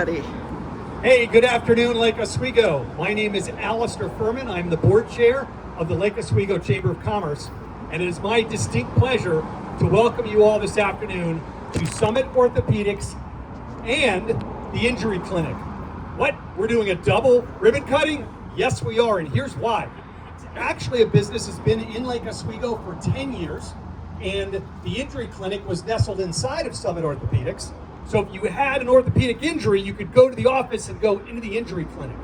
Hey, good afternoon, Lake Oswego. My name is Alistair Furman. I'm the board chair of the Lake Oswego Chamber of Commerce, and it is my distinct pleasure to welcome you all this afternoon to Summit Orthopedics and the Injury Clinic. What? We're doing a double ribbon cutting? Yes, we are, and here's why. It's actually a business that's been in Lake Oswego for 10 years, and the Injury Clinic was nestled inside of Summit Orthopedics. So if you had an orthopedic injury, you could go to the office and go into the Injury Clinic.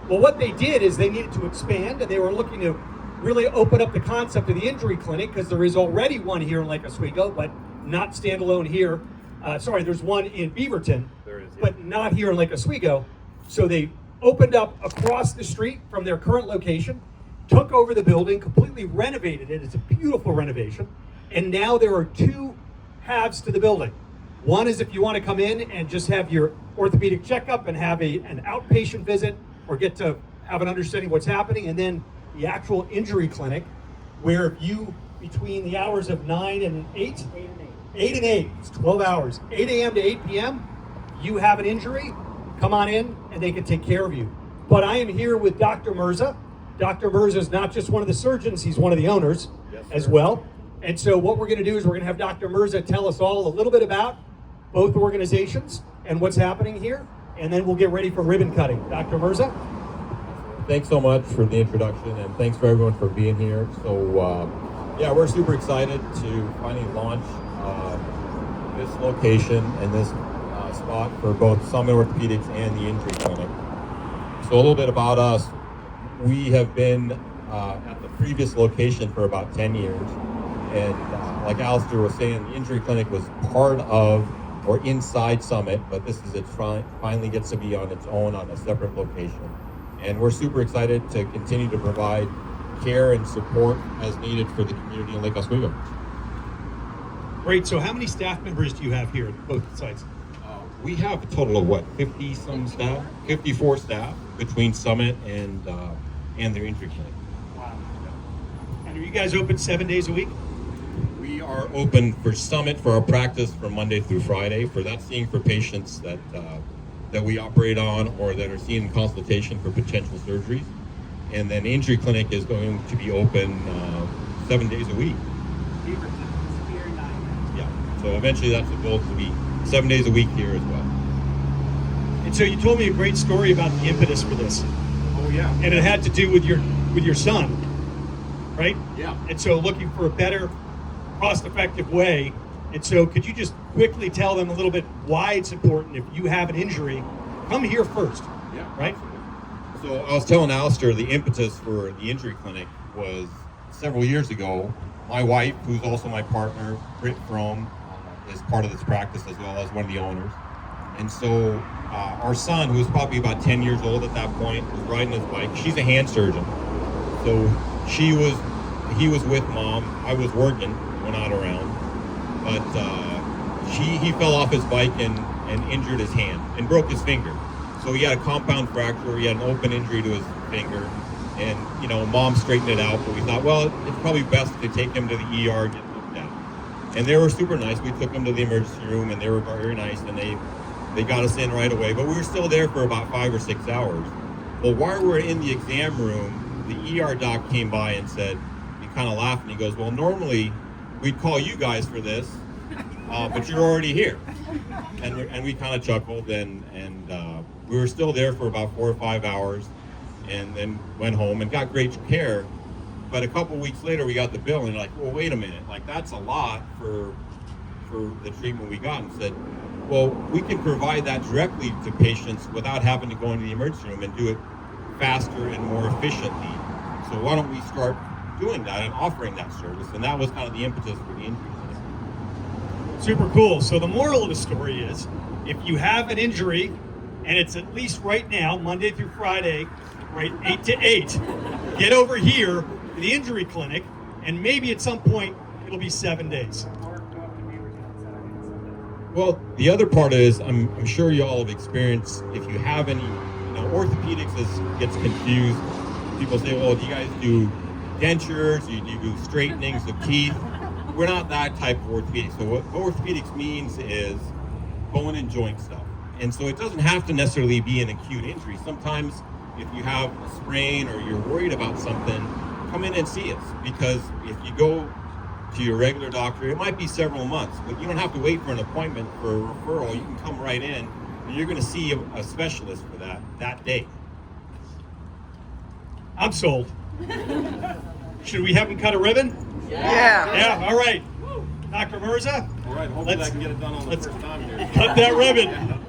Well, what they did is they needed to expand, and they were looking to really open up the concept of the Injury Clinic because there is already one here in Lake Oswego, but not standalone here. There's one in Beaverton, but not here in Lake Oswego. So they opened up across the street from their current location, took over the building, completely renovated it. It's a beautiful renovation. And now there are two halves to the building. One is if you want to come in and just have your orthopedic checkup and have an outpatient visit or get to have an understanding of what's happening, and then the actual Injury Clinic, where you, between the hours of 9 and 8, 8 and 8, it's 12 hours, 8 a.m. to 8 p.m., you have an injury, come on in and they can take care of you. But I am here with Dr. Mirza. Dr. Mirza is not just one of the surgeons, he's one of the owners as well. And so what we're going to do is we're going to have Dr. Mirza tell us all a little bit about both organizations and what's happening here, and then we'll get ready for ribbon cutting. Dr. Mirza? Thanks so much for the introduction, and thanks for everyone for being here. So, we're super excited to finally launch this location and this spot for both Summit Orthopedics and the Injury Clinic. So a little bit about us. We have been at the previous location for about 10 years, and like Alistair was saying, the Injury Clinic was part of or inside Summit, but this is it finally gets to be on its own on a separate location. And we're super excited to continue to provide care and support as needed for the community in Lake Oswego. Great, so how many staff members do you have here at both sites? We have a total of 50 some staff, 54 staff between Summit and their Injury Clinic. Wow. And are you guys open 7 days a week? We are open for Summit for our practice from Monday through Friday. Seeing for patients that we operate on or that are seeing consultation for potential surgeries. And then Injury Clinic is going to be open 7 days a week. Yeah. So eventually that's the goal, to be 7 days a week here as well. And so you told me a great story about the impetus for this. Oh yeah. And it had to do with your son, right? Yeah. And so looking for a better cost-effective way. And so could you just quickly tell them a little bit why it's important if you have an injury, come here first. Yeah. Right? So I was telling Alistair the impetus for the Injury Clinic was several years ago. My wife, who's also my partner, Britt Frome, is part of this practice as well as one of the owners. And so our son, who was probably about 10 years old at that point, was riding his bike. She's a hand surgeon. So he was with mom. I was working when not around. But he fell off his bike and injured his hand and broke his finger. So he had a compound fracture. He had an open injury to his finger. And, mom straightened it out. But we thought, well, it's probably best to take him to the ER, get looked at. And they were super nice. We took him to the emergency room, and they were very nice, and they got us in right away. But we were still there for about 5 or 6 hours. Well, while we were in the exam room, the ER doc came by and said, he kind of laughed, and he goes, well, normally we'd call you guys for this, but you're already here. And we kind of chuckled, and we were still there for about 4 or 5 hours, and then went home and got great care. But a couple weeks later, we got the bill, and like, well, wait a minute, like that's a lot for the treatment we got. And said, well, we can provide that directly to patients without having to go into the emergency room and do it faster and more efficiently. So why don't we start doing that and offering that service? And that was kind of the impetus for the Injury Clinic. Super cool. So the moral of the story is, if you have an injury, and it's at least right now, Monday through Friday, right, 8 to 8, get over here to the Injury Clinic, and maybe at some point it'll be 7 days. Well, the other part is, I'm sure you all have experienced, if you have any, orthopedics gets confused. People say, well, do you guys do dentures? Do you do straightenings of teeth? We're not that type of orthopedics. So what orthopedics means is bone and joint stuff. And so it doesn't have to necessarily be an acute injury. Sometimes if you have a sprain or you're worried about something, come in and see us, because if you go to your regular doctor, it might be several months, but you don't have to wait for an appointment for a referral. You can come right in and you're going to see a specialist for that day. I'm sold. Should we have him cut a ribbon? Yeah. Yeah, all right. Dr. Mirza, All right, hopefully Let's- I can get it done on the let's first time here. cut that ribbon.